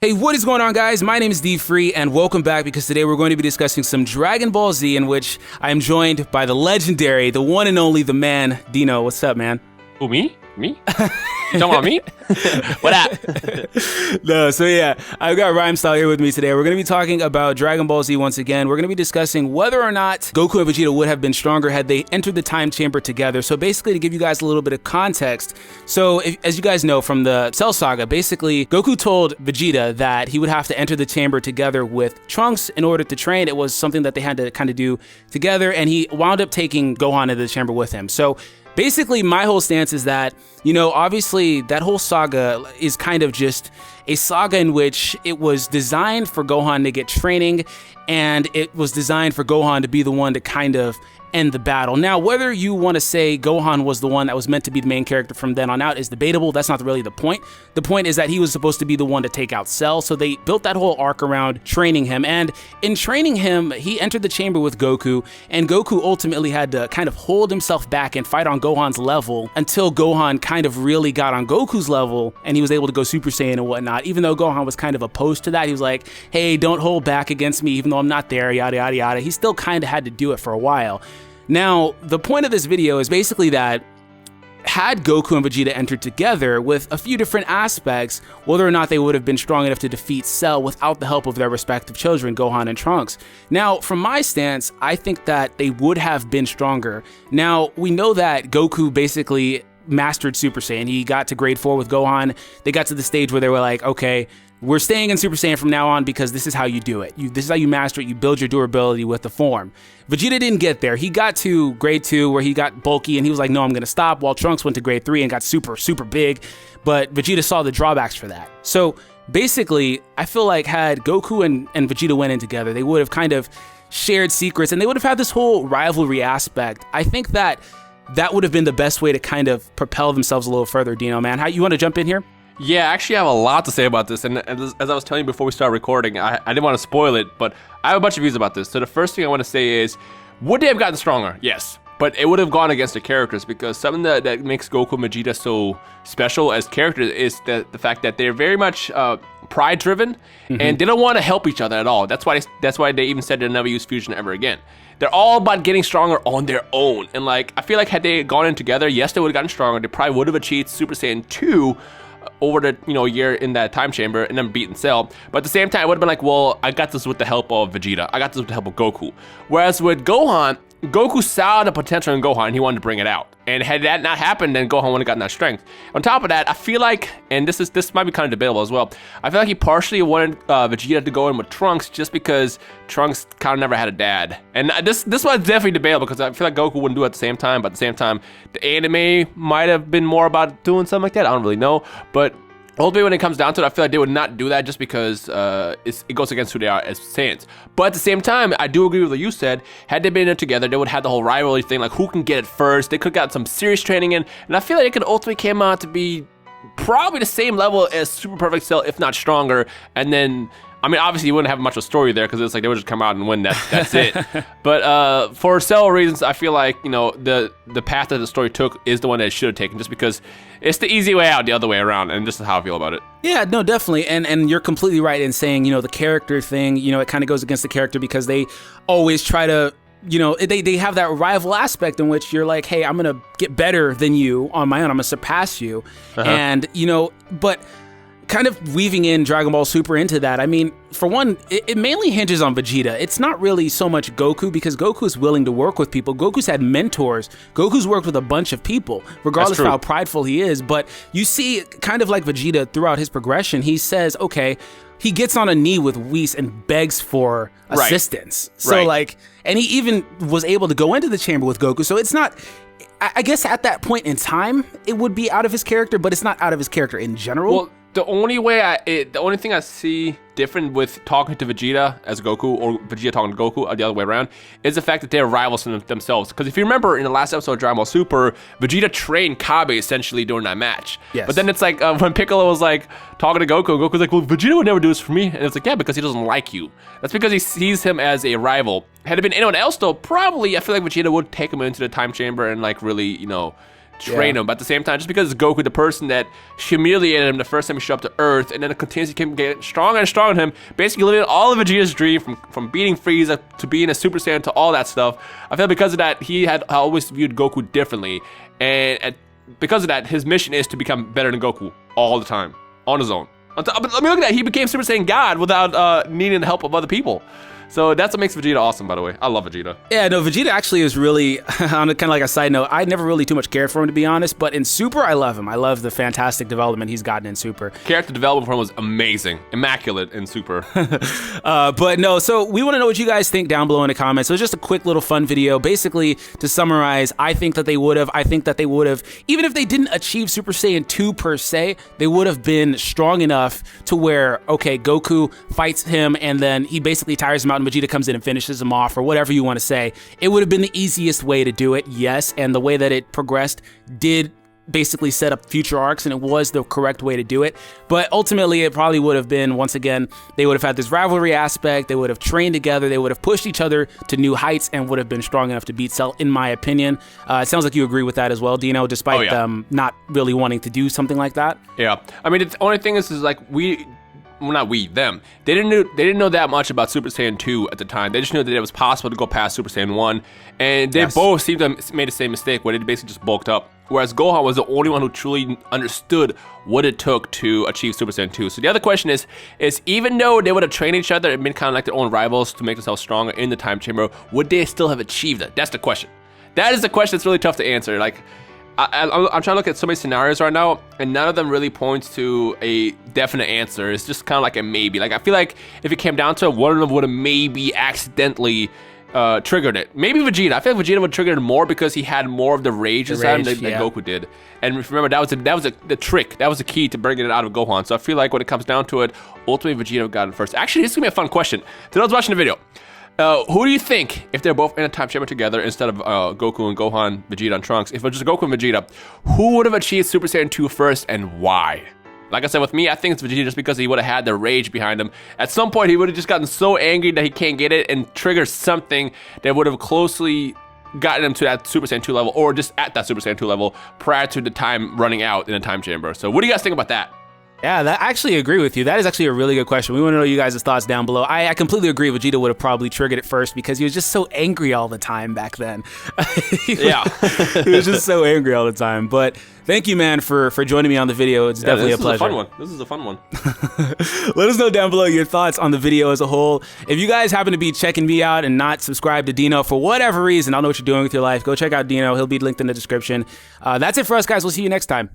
Hey, what is going on, guys? My name is D Free, and welcome back because today we're going to be discussing some Dragon Ball Z, in which I am joined by the legendary, the one and only, the man, Dino. What's up, man? Who, me? Me? You talking about me? What up? No, so yeah, I've got Rhymestyle here with me today. We're going to be talking about Dragon Ball Z once again. We're going to be discussing whether or not Goku and Vegeta would have been stronger had they entered the time chamber together. So basically, to give you guys a little bit of context, as you guys know from the Cell Saga, basically Goku told Vegeta that he would have to enter the chamber together with Trunks in order to train. It was something that they had to kind of do together, and he wound up taking Gohan into the chamber with him. So basically, my whole stance is that, obviously that whole saga is kind of just a saga in which it was designed for Gohan to get training, and it was designed for Gohan to be the one to kind of end the battle. Now, whether you want to say Gohan was the one that was meant to be the main character from then on out is debatable. That's not really the point. The point is that he was supposed to be the one to take out Cell, so they built that whole arc around training him. And in training him, he entered the chamber with Goku, and Goku ultimately had to kind of hold himself back and fight on Gohan's level until Gohan kind of really got on Goku's level, and he was able to go Super Saiyan and whatnot. Even though Gohan was kind of opposed to that, he was like, hey, don't hold back against me, even though I'm not there, yada, yada, yada. He still kind of had to do it for a while. Now, the point of this video is basically that had Goku and Vegeta entered together with a few different aspects, whether or not they would have been strong enough to defeat Cell without the help of their respective children, Gohan and Trunks. Now, from my stance, I think that they would have been stronger. Now, we know that Goku basically mastered Super Saiyan. He got to grade 4 with Gohan. They got to the stage where they were like, okay, we're staying in Super Saiyan from now on because this is how you do it. This is how you master it. You build your durability with the form. Vegeta didn't get there. He got to grade 2 where he got bulky and he was like, no, I'm going to stop, while Trunks went to grade 3 and got super, super big. But Vegeta saw the drawbacks for that. So basically, I feel like had Goku and Vegeta went in together, they would have kind of shared secrets and they would have had this whole rivalry aspect. I think that would have been the best way to kind of propel themselves a little further. Dino, man, you want to jump in here? Yeah, actually, I have a lot to say about this, and as I was telling you before we started recording, I didn't want to spoil it, but I have a bunch of views about this. So the first thing I want to say is, would they have gotten stronger? Yes, but it would have gone against the characters, because something that makes Goku and Vegeta so special as characters is the fact that they're very much pride-driven, and they don't want to help each other at all. That's why they even said they'll never use fusion ever again. They're all about getting stronger on their own, and I feel like had they gone in together, yes, they would have gotten stronger. They probably would have achieved Super Saiyan 2 over the year in that time chamber and then beaten Cell. But at the same time, it would have been like, well, I got this with the help of Vegeta. I got this with the help of Goku. Whereas with Gohan, Goku saw the potential in Gohan and he wanted to bring it out. And had that not happened, then Gohan wouldn't have gotten that strength. On top of that, I feel like, and this might be kind of debatable as well, I feel like he partially wanted Vegeta to go in with Trunks just because Trunks kind of never had a dad. And this was definitely debatable because I feel like Goku wouldn't do it at the same time, but at the same time, the anime might have been more about doing something like that. I don't really know, but ultimately, when it comes down to it, I feel like they would not do that just because it goes against who they are as Saiyans. But at the same time, I do agree with what you said. Had they been in together, they would have had the whole rivalry thing, like who can get it first. They could have got some serious training in, and I feel like it could ultimately came out to be probably the same level as Super Perfect Cell, if not stronger. And then, I mean, obviously you wouldn't have much of a story there because it's like they would just come out and win. That's it. But for several reasons, I feel like the path that the story took is the one that it should have taken, just because it's the easy way out, the other way around, and this is how I feel about it. Yeah, no, definitely, and you're completely right in saying the character thing. It kind of goes against the character because they always try to. They have that rival aspect in which you're like, hey, I'm gonna get better than you on my own. I'm gonna surpass you, and but kind of weaving in Dragon Ball Super into that, I mean, for one, it mainly hinges on Vegeta. It's not really so much Goku because Goku is willing to work with people. Goku's had mentors. Goku's worked with a bunch of people, regardless of how prideful he is. But you see, kind of like Vegeta throughout his progression, he says, okay, he gets on a knee with Whis and begs for assistance. So and he even was able to go into the chamber with Goku. So it's not, I guess at that point in time, it would be out of his character, but it's not out of his character in general. Well, the only thing I see different with talking to Vegeta as Goku or Vegeta talking to Goku or the other way around is the fact that they're rivals in themselves. Because if you remember in the last episode of Dragon Ball Super, Vegeta trained Kabe essentially during that match. Yes. But then it's like when Piccolo was like talking to Goku, Goku's like, well, Vegeta would never do this for me. And it's like, yeah, because he doesn't like you. That's because he sees him as a rival. Had it been anyone else though, probably I feel like Vegeta would take him into the time chamber and really, train him. But at the same time, just because it's Goku, the person that humiliated him the first time he showed up to Earth, and then it continues to keep getting stronger and stronger to him, basically living all of Vegeta's dream from beating Frieza to being a Super Saiyan to all that stuff. I feel because of that, he had always viewed Goku differently. And because of that, his mission is to become better than Goku all the time, on his own. But let me look at that. He became Super Saiyan God without needing the help of other people. So that's what makes Vegeta awesome, by the way. I love Vegeta. Yeah, no, Vegeta actually is really, on a kind of like a side note, I never really too much cared for him, to be honest, but in Super, I love him. I love the fantastic development he's gotten in Super. Character development for him was amazing. Immaculate in Super. But no, so we want to know what you guys think down below in the comments. So it's just a quick little fun video. Basically, to summarize, I think that they would have, even if they didn't achieve Super Saiyan 2 per se, they would have been strong enough to where, okay, Goku fights him and then he basically tires him out and Vegeta comes in and finishes him off, or whatever you want to say. It would have been the easiest way to do it, yes, and the way that it progressed did basically set up future arcs, and it was the correct way to do it. But ultimately, it probably would have been, once again, they would have had this rivalry aspect, they would have trained together, they would have pushed each other to new heights, and would have been strong enough to beat Cell, in my opinion. It sounds like you agree with that as well, Dino, despite them not really wanting to do something like that. Yeah, I mean, the only thing is like well, not we, them. They didn't know that much about Super Saiyan 2 at the time. They just knew that it was possible to go past Super Saiyan 1, and they both seemed to have made the same mistake where they basically just bulked up. Whereas Gohan was the only one who truly understood what it took to achieve Super Saiyan 2. So the other question is even though they would have trained each other and been kind of like their own rivals to make themselves stronger in the time chamber, would they still have achieved it? That's the question. That is the question that's really tough to answer. Like, I'm trying to look at so many scenarios right now, and none of them really points to a definite answer. It's just kind of like a maybe. Like, I feel like if it came down to it, one of them would have maybe accidentally triggered it. Maybe Vegeta. I feel like Vegeta would trigger it more because he had more of the rage inside him than Goku did. And remember, that was the trick. That was the key to bringing it out of Gohan. So I feel like when it comes down to it, ultimately Vegeta got it first. Actually, this is gonna be a fun question. To those watching the video, who do you think, if they're both in a time chamber together instead of Goku and Gohan, Vegeta and Trunks, if it was just Goku and Vegeta, who would have achieved Super Saiyan 2 first and why? Like I said, with me, I think it's Vegeta just because he would have had the rage behind him. At some point, he would have just gotten so angry that he can't get it and trigger something that would have closely gotten him to that Super Saiyan 2 level, or just at that Super Saiyan 2 level prior to the time running out in a time chamber. So what do you guys think about that? Yeah, I actually agree with you. That is actually a really good question. We want to know you guys' thoughts down below. I completely agree. Vegeta would have probably triggered it first because he was just so angry all the time back then. He was just so angry all the time. But thank you, man, for joining me on the video. It's definitely a pleasure. This is a fun one. Let us know down below your thoughts on the video as a whole. If you guys happen to be checking me out and not subscribed to Dino for whatever reason, I don't know what you're doing with your life, go check out Dino. He'll be linked in the description. That's it for us, guys. We'll see you next time.